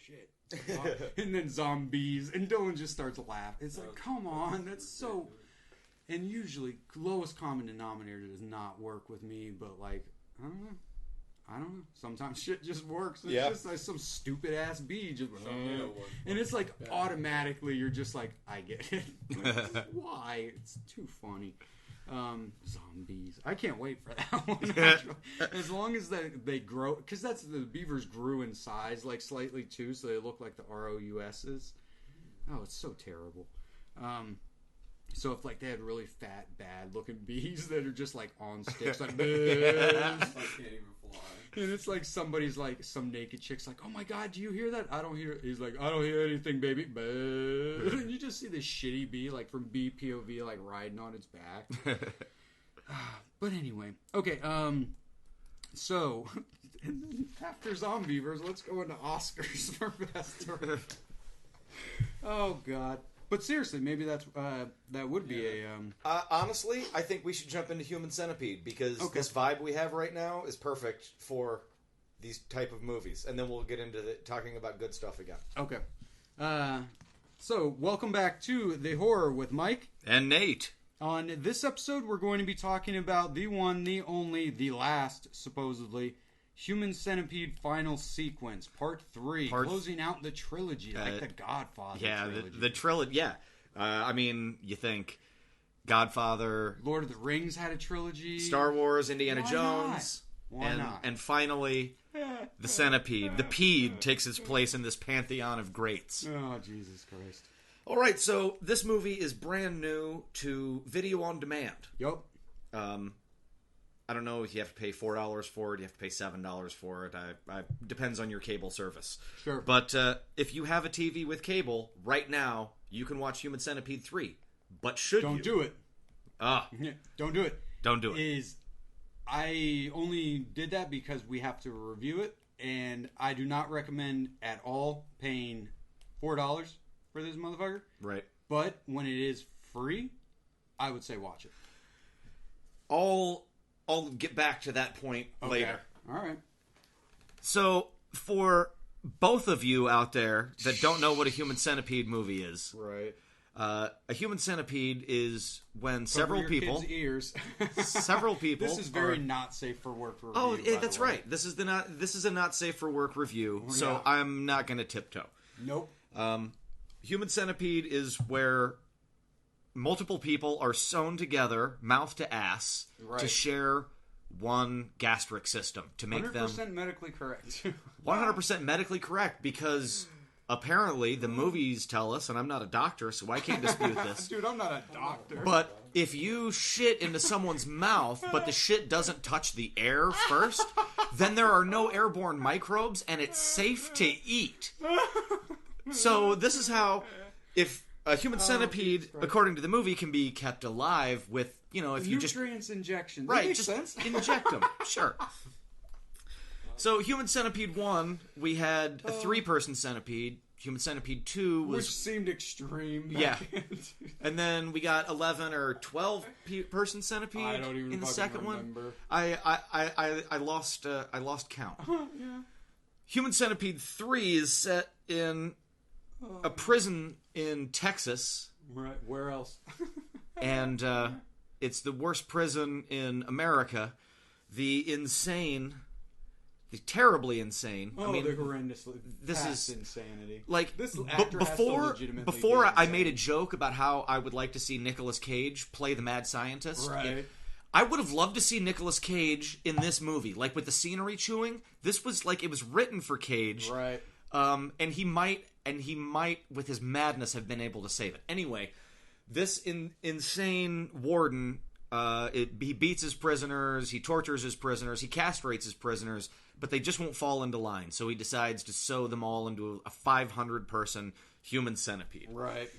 shit. And then zombies. And Dylan just starts laughing. It's like, come on. That's so... And usually, lowest common denominator does not work with me, but like, I don't know. Sometimes shit just works. It's just like some stupid ass bee. Just, and it's like automatically you're just like, I get it. Like, why? It's too funny. Zombies. I can't wait for that one. As long as they grow, because the beavers grew in size like slightly too, so they look like the ROUSs. Oh, it's so terrible. So if like they had really fat, bad looking bees that are just like on sticks, like, can't even fly. And it's like somebody's like some naked chick's like, oh my god, do you hear that? I don't hear. He's like, I don't hear anything, baby. And you just see this shitty bee like from bee POV like riding on its back. But anyway, okay. So after Zombievers, let's go into Oscars for best. Oh god. But seriously, maybe that would be a... honestly, I think we should jump into Human Centipede, because this vibe we have right now is perfect for these type of movies. And then we'll get into talking about good stuff again. Okay. So, welcome back to The Horror with Mike. And Nate. On this episode, we're going to be talking about the one, the only, the last, supposedly, Human Centipede Final Sequence, Part 3, closing out the trilogy, like the Godfather trilogy. The trilogy, yeah. I mean, you think Godfather... Lord of the Rings had a trilogy. Star Wars, Indiana Jones. Why not? And finally, the Centipede. The Pede takes its place in this pantheon of greats. Oh, Jesus Christ. All right, so this movie is brand new to video on demand. Yup. I don't know if you have to pay $4 for it, you have to pay $7 for it. Depends on your cable service. Sure. But if you have a TV with cable, right now, you can watch Human Centipede 3. But should you? Don't do it. Don't do it. Don't do it. I only did that because we have to review it, and I do not recommend at all paying $4 for this motherfucker. Right. But when it is free, I would say watch it. I'll get back to that point later. All right. So, for both of you out there that don't know what a Human Centipede movie is, right? A Human Centipede is when several people, kids' ears. several people. This is very not safe for work review. Oh, yeah, that's right. This is a not safe for work review. So yeah. I'm not going to tiptoe. Nope. Human Centipede is where multiple people are sewn together, mouth to ass, to share one gastric system to make 100% them 100% medically correct. 100% medically correct, because apparently the movies tell us, and I'm not a doctor, so I can't dispute this. Dude, I'm not a doctor. But if you shit into someone's mouth, but the shit doesn't touch the air first, then there are no airborne microbes, and it's safe to eat. So this is how, if a human centipede, according to the movie, can be kept alive with, if you just... Nutrients injection. Right, makes just sense. inject them. Sure. So, Human Centipede 1, we had a 3-person centipede. Human Centipede 2 was... Which seemed extreme. Yeah. And then we got 11 or 12-person centipede I don't even in the second remember. one. I lost count. Yeah. Human Centipede 3 is set in a prison in Texas. Right. Where else? And it's the worst prison in America. The terribly insane. Oh, the horrendously. This is insanity. Like this before I made a joke about how I would like to see Nicolas Cage play the mad scientist. Right. I would have loved to see Nicolas Cage in this movie, like with the scenery chewing. This was like it was written for Cage. Right. And he might with his madness have been able to save it. Anyway, this insane warden. He beats his prisoners, he tortures his prisoners, he castrates his prisoners, but they just won't fall into line. So he decides to sew them all into a 500-person human centipede. Right.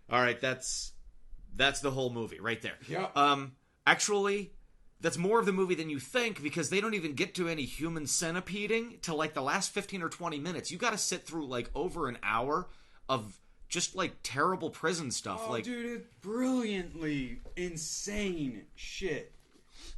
All right, that's the whole movie right there. Yeah. Actually, that's more of the movie than you think, because they don't even get to any human centipeding till like the last 15 or 20 minutes. You got to sit through like over an hour of just like terrible prison stuff. Oh, dude, it's brilliantly insane shit.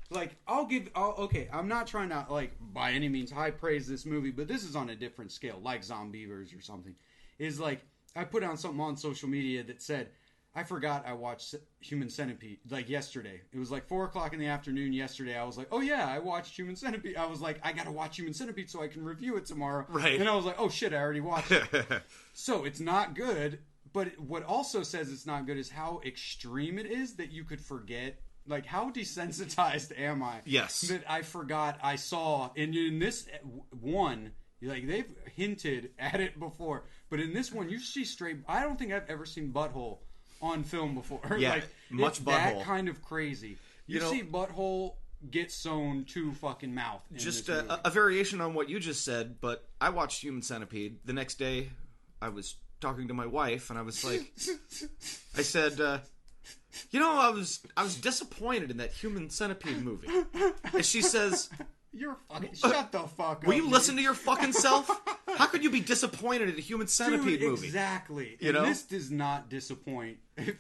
Like, okay, I'm not trying to, like, by any means high praise this movie, but this is on a different scale, like Zombievers or something. Is like, I put out something on social media that said, I forgot I watched Human Centipede, like, yesterday. It was like 4 o'clock in the afternoon yesterday. I was like, oh yeah, I watched Human Centipede. I was like, I gotta watch Human Centipede so I can review it tomorrow. Right. And I was like, oh shit, I already watched it. So it's not good, but what also says it's not good is how extreme it is that you could forget. Like, how desensitized am I? Yes. That I forgot I saw. And in this one, like, they've hinted at it before. But in this one, you see straight... I don't think I've ever seen butthole on film before. Yeah, like, much it's butthole. that kind of crazy. You see butthole get sewn to fucking mouth. Just a variation on what you just said, but I watched Human Centipede. The next day, I was talking to my wife, and I was like... I said... I was disappointed in that Human Centipede movie. And she says... You're fucking... Shut the fuck up. Will you listen to your fucking self? How could you be disappointed in a Human Centipede movie? Exactly. You know? This does not disappoint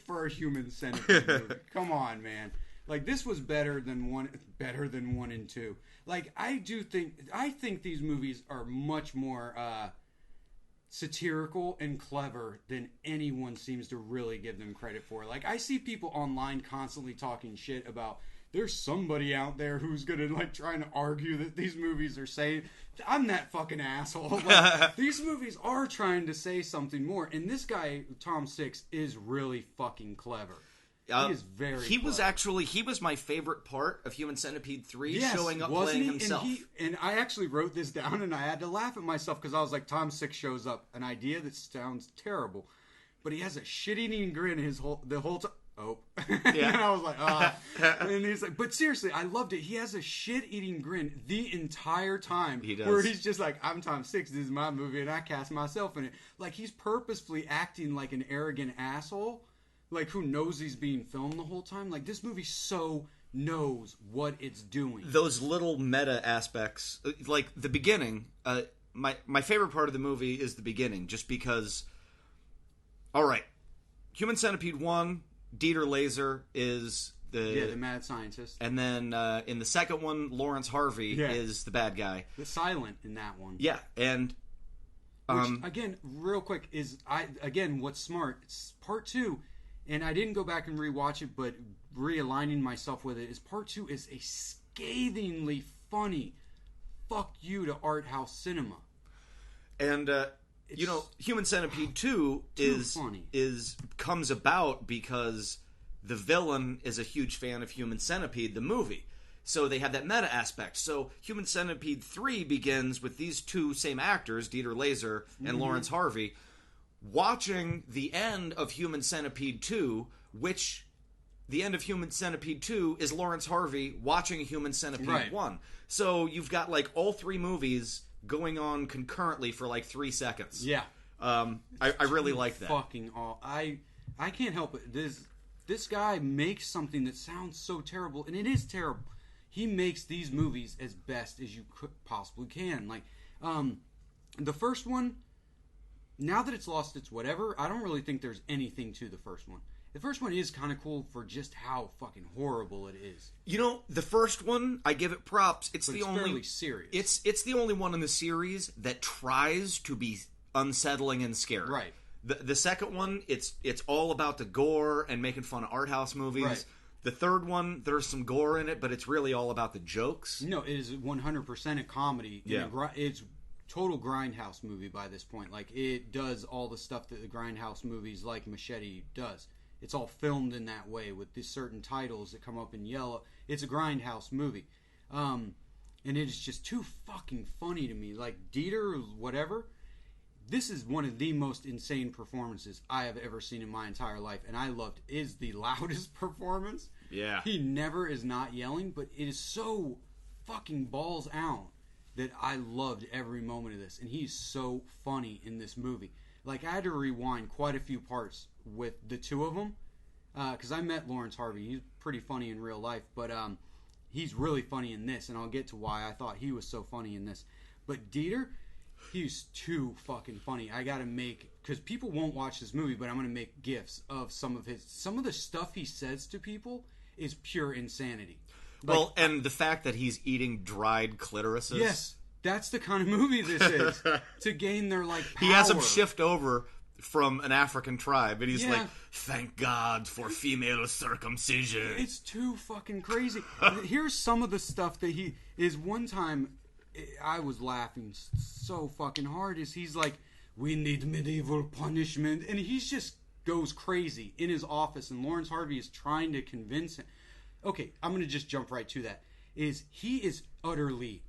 for a Human Centipede movie. Come on, man. Like, this was better than one and two. Like, I think these movies are much more satirical and clever than anyone seems to really give them credit for. Like, I see people online constantly talking shit about there's somebody out there who's gonna, like, trying to argue that these movies are saying... I'm that fucking asshole. Like, these movies are trying to say something more. And this guy, Tom Six, is really fucking clever. He is very clever. He was my favorite part of Human Centipede 3, yes, showing up wasn't playing he? himself. And I actually wrote this down, and I had to laugh at myself, because I was like, Tom Six shows up. An idea that sounds terrible. But he has a shit-eating grin the whole time. Oh. Yeah. And I was like, ah. And he's like, but seriously, I loved it. He has a shit-eating grin the entire time. He does. Where he's just like, I'm Tom Six, this is my movie, and I cast myself in it. Like, he's purposefully acting like an arrogant asshole, like, who knows he's being filmed the whole time. Like, this movie so knows what it's doing. Those little meta aspects, like the beginning, my favorite part of the movie is the beginning, just because, all right, Human Centipede 1, Dieter Laser is the mad scientist. And then in the second one, Lawrence Harvey is the bad guy. The silent in that one. Yeah, and... Which, again, real quick, what's smart, it's part 2, and I didn't go back and rewatch it, but realigning myself with it, is part 2 is a scathingly funny fuck you to art house cinema. And... Human Centipede 2 comes about because the villain is a huge fan of Human Centipede, the movie. So they have that meta aspect. So Human Centipede 3 begins with these two same actors, Dieter Laser and Lawrence Harvey, watching the end of Human Centipede 2, which the end of Human Centipede 2 is Lawrence Harvey watching Human Centipede 1. So you've got, like, all three movies going on concurrently for like 3 seconds. Yeah. I really like that. Fucking all. I can't help it. This guy makes something that sounds so terrible, and it is terrible. He makes these movies as best as you could possibly can. Like, the first one, now that it's lost its whatever, I don't really think there's anything to the first one. The first one is kind of cool for just how fucking horrible it is. You know, the first one, I give it props. It's fairly serious. It's the only one in the series that tries to be unsettling and scary. Right. The second one, it's all about the gore and making fun of art house movies. Right. The third one, there's some gore in it, but it's really all about the jokes. No, it is 100% a comedy. Yeah. It's total grindhouse movie by this point. Like, it does all the stuff that the grindhouse movies like Machete does. It's all filmed in that way with these certain titles that come up in yellow. It's a grindhouse movie. And it is just too fucking funny to me. Like, Dieter, whatever, this is one of the most insane performances I have ever seen in my entire life. And I loved it. It is the loudest performance. Yeah. He never is not yelling, but it is so fucking balls out that I loved every moment of this. And he's so funny in this movie. Like, I had to rewind quite a few parts with the two of them, because I met Lawrence Harvey. He's pretty funny in real life, but he's really funny in this, and I'll get to why I thought he was so funny in this. But Dieter, he's too fucking funny. I gotta make, because people won't watch this movie, but I'm gonna make GIFs of some of the stuff he says to people is pure insanity. Well, and the fact that he's eating dried clitorises. Yes, that's the kind of movie this is. To gain their, like, power. He has him shift over from an African tribe, and he's like, thank God for female circumcision. It's too fucking crazy. Here's some of the stuff that he is. One time, I was laughing so fucking hard, is he's like, we need medieval punishment, and he's just goes crazy in his office, and Lawrence Harvey is trying to convince him. Okay, I'm going to just jump right to that. He is utterly,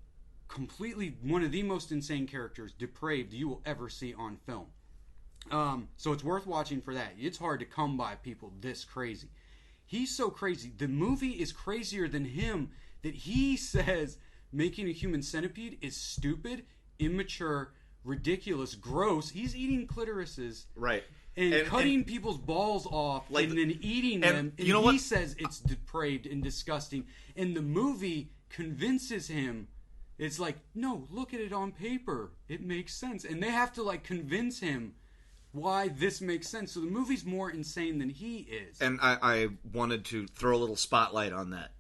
completely one of the most insane characters, depraved, you will ever see on film. So it's worth watching for that. It's hard to come by people this crazy. He's so crazy. The movie is crazier than him, that he says making a human centipede is stupid, immature, ridiculous, gross. He's eating clitorises. Right. And cutting people's balls off, like, and then eating them. And you know what? He says it's depraved and disgusting. And the movie convinces him. It's like, no, look at it on paper. It makes sense. And they have to, like, convince him why this makes sense. So the movie's more insane than he is. And I wanted to throw a little spotlight on that.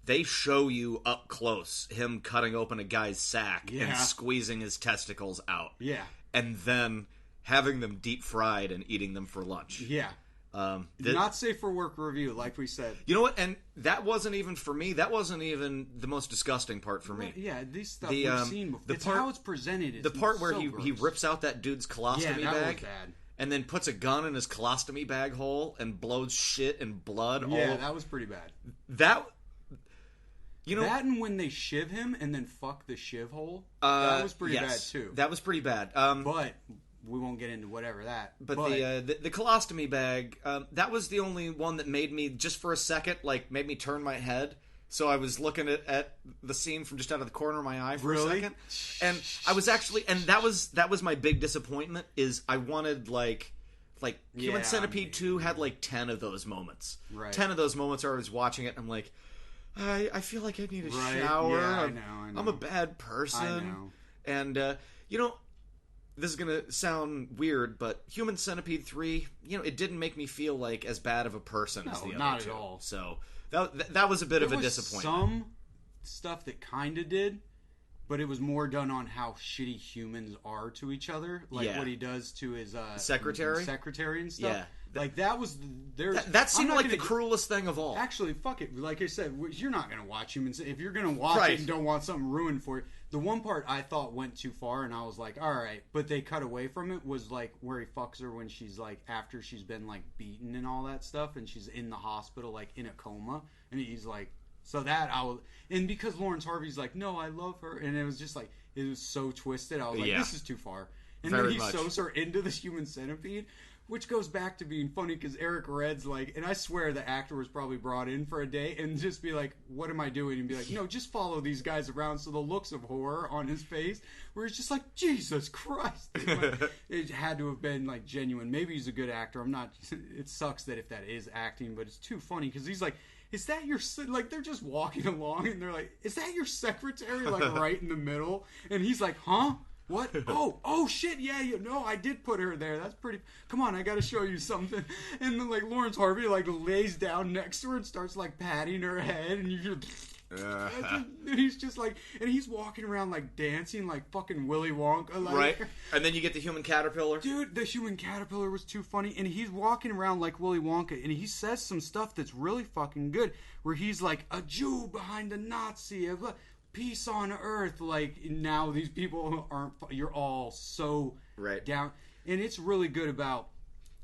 They show you up close him cutting open a guy's sack and squeezing his testicles out. Yeah. And then having them deep fried and eating them for lunch. Yeah. Not safe for work review, like we said. You know what? And that wasn't even for me. That wasn't even the most disgusting part for me. Yeah, these stuff we've seen before. It's how it's presented. The part where he rips out that dude's colostomy bag. Was bad. And then puts a gun in his colostomy bag hole and blows shit and blood all over. Yeah, that was pretty bad. That and when they shiv him and then fuck the shiv hole, that was pretty bad too. That was pretty bad. But we won't get into whatever that. But the colostomy bag, that was the only one that made me, just for a second, like, made me turn my head. So I was looking at the scene from just out of the corner of my eye for a second. And I was actually, and that was my big disappointment, is I wanted, like Human Centipede 2 had like 10 of those moments. Right. 10 of those moments where I was watching it and I'm like, I feel like I need a shower. Yeah, I know. I'm a bad person. I know. And, this is going to sound weird, but Human Centipede 3, it didn't make me feel like as bad of a person as the other not two. At all. So that was a bit of a disappointment. Some stuff that kind of did, but it was more done on how shitty humans are to each other, like what he does to his secretary and stuff. Yeah. Like, that was... That seemed like the cruelest thing of all. Actually, fuck it. Like I said, you're not going to watch Human Centipede. If you're going to watch it and don't want something ruined for you... The one part I thought went too far, and I was like, alright. But they cut away from it, was like where he fucks her when she's like, after she's been like beaten and all that stuff, and she's in the hospital, like in a coma. And he's like... So that I was... And because Lawrence Harvey's like, no, I love her. And it was just like... It was so twisted. I was like, this is too far. And then he sews her into this Human Centipede... Which goes back to being funny because Eric Red's like, and I swear the actor was probably brought in for a day and just be like, what am I doing? And be like, no, just follow these guys around. So the looks of horror on his face, where he's just like, Jesus Christ. It had to have been like genuine. Maybe he's a good actor. I'm not, it sucks that if that is acting, but it's too funny because he's like, is that your, like, they're just walking along and they're like, is that your secretary? Like right in the middle. And he's like, huh? What? Oh shit, yeah, I did put her there. That's pretty... Come on, I gotta show you something. And then, like, Lawrence Harvey, like, lays down next to her and starts, like, patting her head, and you just... And he's just, like... And he's walking around, like, dancing like fucking Willy Wonka. Like, right. And then you get the human caterpillar. Dude, the human caterpillar was too funny. And he's walking around like Willy Wonka, and he says some stuff that's really fucking good, where he's like, a Jew behind a Nazi, peace on earth. Like, now these people aren't... You're all so down. And it's really good about...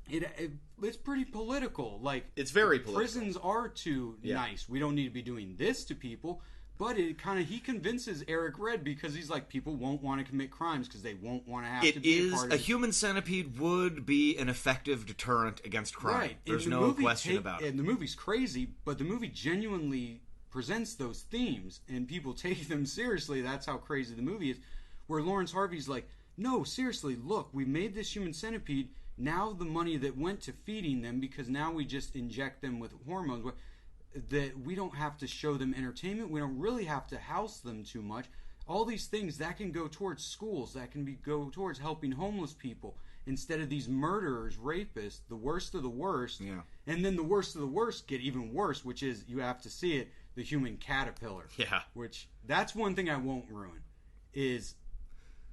It's pretty political. Like, it's very political. Prisons are too nice. We don't need to be doing this to people. But it kind of... He convinces Eric Red because he's like, people won't want to commit crimes because they won't want to have to be a part of it. A human centipede would be an effective deterrent against crime. Right. There's no question about it. And the movie's crazy, but the movie genuinely... presents those themes and people take them seriously. That's how crazy the movie is, where Lawrence Harvey's like, no, seriously, look, we made this human centipede. Now the money that went to feeding them, because now we just inject them with hormones, that we don't have to show them entertainment, we don't really have to house them too much. All these things that can go towards schools, that can go towards helping homeless people. instead of these murderers, rapists, the worst of the worst. Yeah. And then the worst of the worst get even worse, which is, you have to see it, the human caterpillar. Yeah. Which, that's one thing I won't ruin, is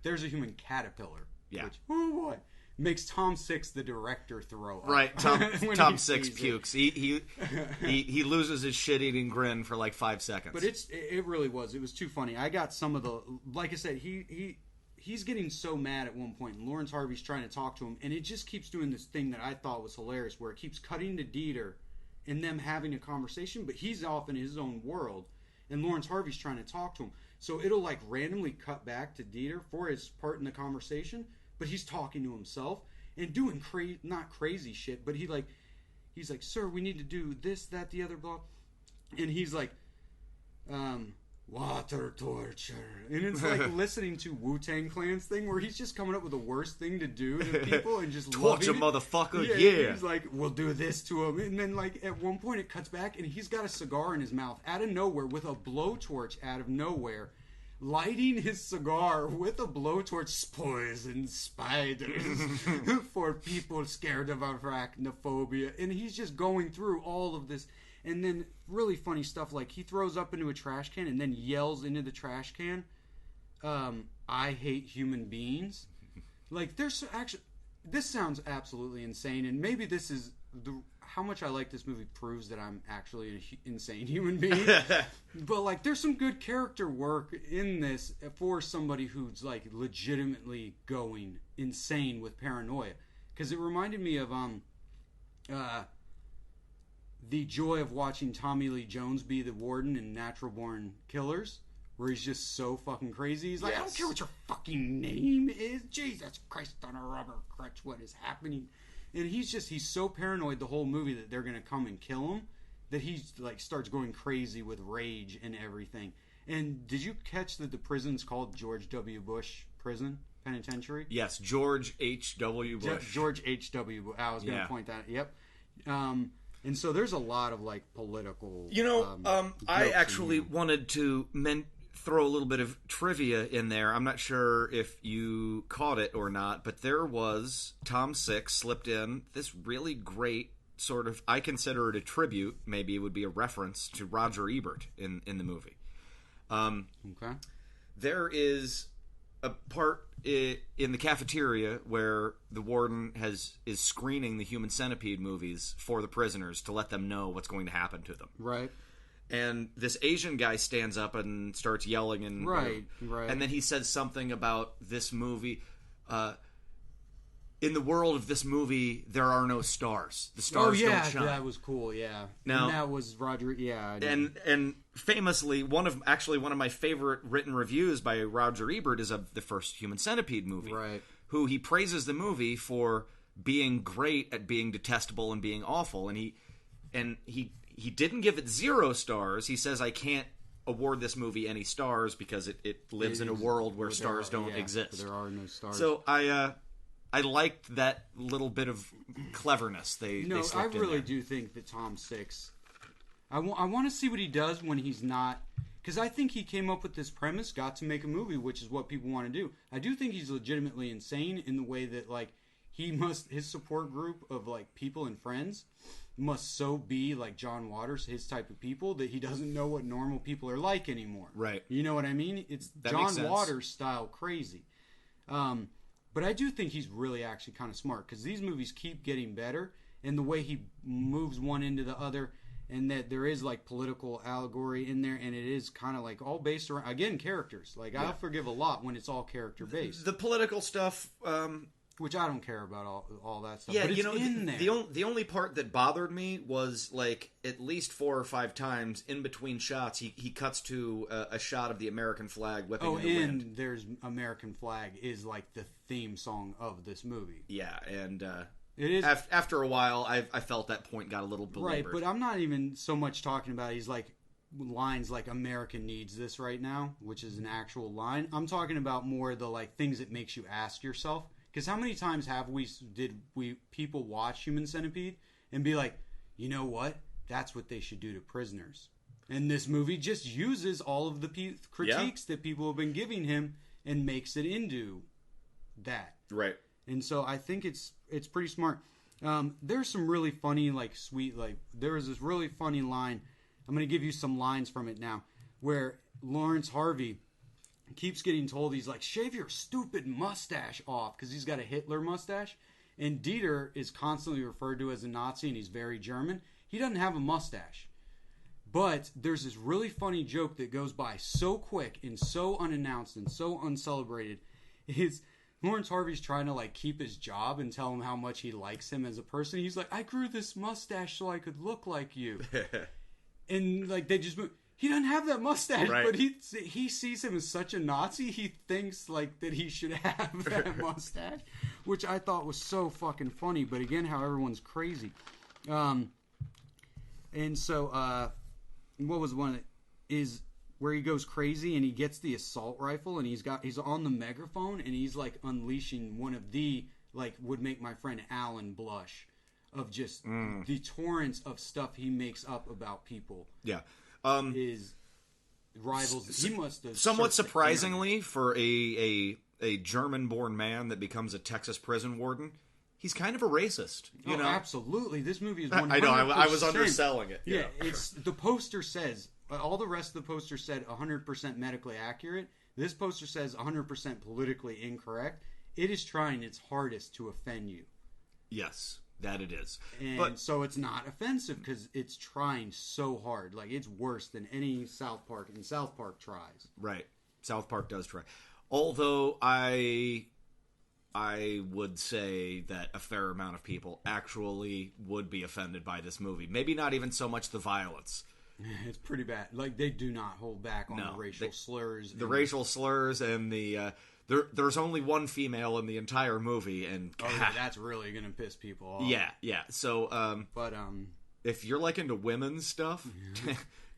there's a human caterpillar. Yeah. Which, oh boy, makes Tom Six, the director, throw up. Right, Tom Six pukes. He loses his shit-eating grin for like 5 seconds. But it really was. It was too funny. I got some of the, like I said, he's getting so mad at one point, and Lawrence Harvey's trying to talk to him, and it just keeps doing this thing that I thought was hilarious, where it keeps cutting to Dieter and them having a conversation, but he's off in his own world, and Lawrence Harvey's trying to talk to him. So it'll like randomly cut back to Dieter for his part in the conversation, but he's talking to himself and doing not crazy shit, but he's like, sir, we need to do this, that, the other, blah. And he's like, water torture. And it's like listening to Wu-Tang Clan's thing, where he's just coming up with the worst thing to do to people and just torture, motherfucker, yeah. He's like, we'll do this to him. And then like at one point it cuts back and he's got a cigar in his mouth out of nowhere with a blowtorch out of nowhere, lighting his cigar with a blowtorch. Poison spiders for people scared of arachnophobia. And he's just going through all of this. And then really funny stuff, like he throws up into a trash can and then yells into the trash can, I hate human beings. Like, there's actually, this sounds absolutely insane, and maybe this is how much I like this movie proves that I'm actually an insane human being. But like, there's some good character work in this for somebody who's like legitimately going insane with paranoia, because it reminded me of the joy of watching Tommy Lee Jones be the warden in Natural Born Killers, where he's just so fucking crazy. He's like, yes. I don't care what your fucking name is. Jesus Christ on a rubber crutch, what is happening? And he's so paranoid the whole movie that they're going to come and kill him, that he like starts going crazy with rage and everything. And did you catch that the prison's called George W. Bush Prison Penitentiary? Yes, George H.W. Bush. George H.W. Bush. I was going to point that. Yep. And so there's a lot of like political. I actually wanted to throw a little bit of trivia in there. I'm not sure if you caught it or not, but there was Tom Six slipped in this really great sort of, I consider it a tribute. Maybe it would be a reference to Roger Ebert in the movie. Okay. There is a part in the cafeteria where the warden is screening the Human Centipede movies for the prisoners to let them know what's going to happen to them. Right. And this Asian guy stands up and starts yelling and right. And then he says something about this movie. In the world of this movie, there are no stars. The stars don't shine. That was cool. Yeah. Now, and that was Roger. Yeah. And famously, one of my favorite written reviews by Roger Ebert is of the first Human Centipede movie. Right. Who he praises the movie for being great at being detestable and being awful, and he didn't give it 0 stars. He says, I can't award this movie any stars because it lives in a world where stars don't exist. There are no stars. So I liked that little bit of cleverness they slipped I in really there. do think that Tom Six, I want to see what he does when he's not, because I think he came up with this premise, got to make a movie, which is what people want to do. I do think he's legitimately insane in the way that like his support group of like people and friends must so be like John Waters, his type of people, that he doesn't know what normal people are like anymore. Right. You know what I mean? It's that John Waters style crazy. But I do think he's really actually kind of smart, because these movies keep getting better, and the way he moves one into the other, and that there is like political allegory in there, and it is kind of like all based around, again, characters. Like, I'll forgive a lot when it's all character based. The political stuff, which I don't care about all that stuff. Yeah, but it's in there. The only part that bothered me was like at least 4 or 5 times in between shots, he cuts to a shot of the American flag whipping in the wind. And there's American Flag is like the theme song of this movie. Yeah, and it is after a while, I felt that point got a little belabored. Right, but I'm not even so much talking about he's like lines like "America needs this right now," which is an actual line. I'm talking about more the like things that makes you ask yourself. Because how many times did people watch Human Centipede and be like, you know what? That's what they should do to prisoners. And this movie just uses all of the critiques that people have been giving him and makes it into that. Right. And so I think it's pretty smart. There's some really funny, like, sweet, like, there was this really funny line. I'm going to give you some lines from it now, where Lawrence Harvey keeps getting told, he's like, shave your stupid mustache off, because he's got a Hitler mustache. And Dieter is constantly referred to as a Nazi, and he's very German. He doesn't have a mustache. But there's this really funny joke that goes by so quick and so unannounced and so uncelebrated. Is Lawrence Harvey's trying to, like, keep his job and tell him how much he likes him as a person. He's like, I grew this mustache so I could look like you. And, like, they just... He doesn't have that mustache, right. But he sees him as such a Nazi, he thinks, like, that he should have that mustache, which I thought was so fucking funny. But again, how everyone's crazy. And so, what was one is where he goes crazy and he gets the assault rifle and he's on the megaphone and he's, like, unleashing one of the, like, would make my friend Alan blush of just the torrents of stuff he makes up about people. Yeah. His rivals. He must have somewhat surprisingly for a German-born man that becomes a Texas prison warden, he's kind of a racist. You know, absolutely. This movie is 100%. I know. I was underselling it. Yeah, it's the poster says all the rest of the poster said 100% medically accurate. This poster says 100% politically incorrect. It is trying its hardest to offend you. Yes. That it is. And so it's not offensive because it's trying so hard. Like, it's worse than any South Park, and South Park tries. Right. South Park does try. Although I would say that a fair amount of people actually would be offended by this movie. Maybe not even so much the violence. It's pretty bad. Like, they do not hold back on the racial slurs. The racial slurs and the... There's only one female in the entire movie, and that's really gonna piss people off. Yeah. So, if you're like into women's stuff,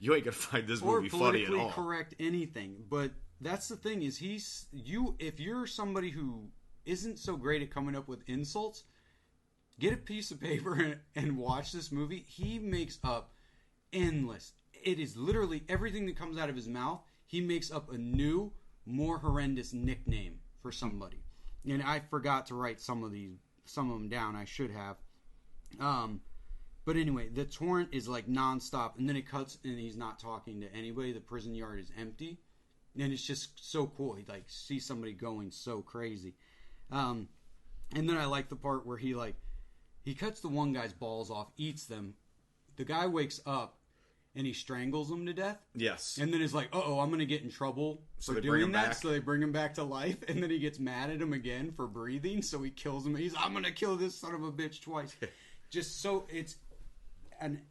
you ain't gonna find this movie funny at all. Or politically correct anything. But that's the thing is if you're somebody who isn't so great at coming up with insults, get a piece of paper and watch this movie. He makes up endless. It is literally everything that comes out of his mouth. He makes up a new, more horrendous nickname for somebody. And I forgot to write some of them down. I should have. But anyway, the torrent is like nonstop, and then it cuts and he's not talking to anybody. The prison yard is empty. And it's just so cool. He like sees somebody going so crazy. And then I like the part where he cuts the one guy's balls off, eats them. The guy wakes up and he strangles him to death. Yes. And then he's like, uh-oh, I'm going to get in trouble for doing that. So they bring him back to life. And then he gets mad at him again for breathing. So he kills him. He's I'm going to kill this son of a bitch twice. Just so it's an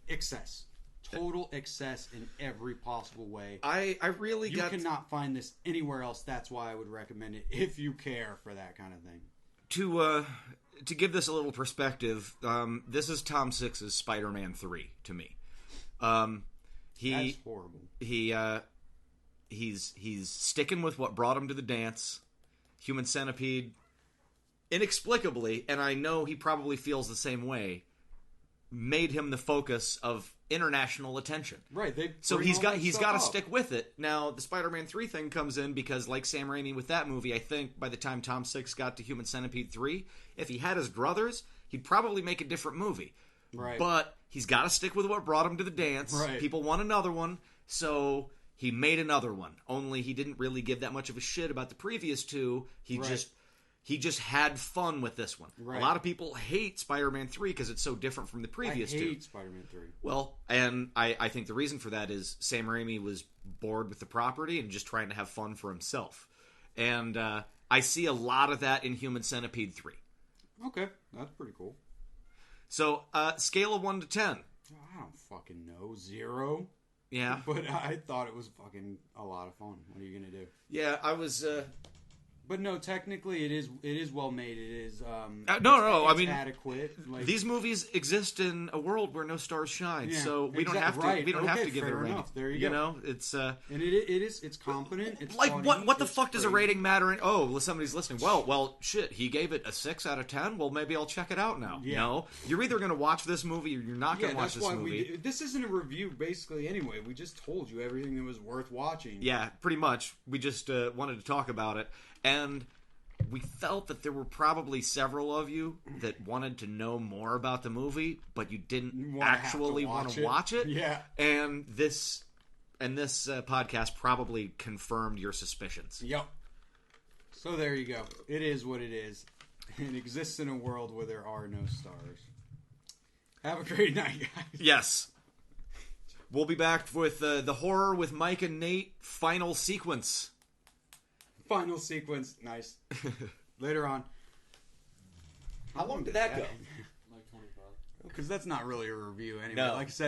excess. Total excess in every possible way. I really You cannot find this anywhere else. That's why I would recommend it if you care for that kind of thing. To give this a little perspective, this is Tom Six's Spider-Man 3 to me. That's horrible. He's sticking with what brought him to the dance. Human Centipede, inexplicably, and I know he probably feels the same way, made him the focus of international attention. Right. So he's got to stick with it. Now, the Spider-Man 3 thing comes in because, like Sam Raimi with that movie, I think by the time Tom Six got to Human Centipede 3, if he had his druthers, he'd probably make a different movie. Right. But he's got to stick with what brought him to the dance. Right. People want another one, so he made another one. Only he didn't really give that much of a shit about the previous two. He just had fun with this one. Right. A lot of people hate Spider-Man 3 because it's so different from the previous two. I hate Spider-Man 3. Well, and I think the reason for that is Sam Raimi was bored with the property and just trying to have fun for himself. And I see a lot of that in Human Centipede 3. Okay, that's pretty cool. So, scale of 1 to 10. I don't fucking know. 0. Yeah. But I thought it was fucking a lot of fun. What are you going to do? Yeah, I was... But no, technically it is well made. It is no. I mean, adequate. Like, these movies exist in a world where no stars shine, yeah, so we don't have to. Right. We don't have to give it a rating. Enough. There you go. You know, it's and it's competent. It's like funny, what the fuck does a rating matter? Somebody's listening. Well, shit. He gave it a 6 out of 10. Well, maybe I'll check it out now. Yeah. No, you're either going to watch this movie or you're not going to watch this movie. This isn't a review, basically. Anyway, we just told you everything that was worth watching. Yeah, pretty much. We just wanted to talk about it and. we felt that there were probably several of you that wanted to know more about the movie, but you didn't actually want to watch it. Yeah. And this podcast probably confirmed your suspicions. Yep. So there you go. It is what it is. It exists in a world where there are no stars. Have a great night, guys. Yes. We'll be back with the horror with Mike and Nate final sequence. Final sequence. Nice. Later on. How long did that go? Like 25. Because that's not really a review anyway. No. Like I said,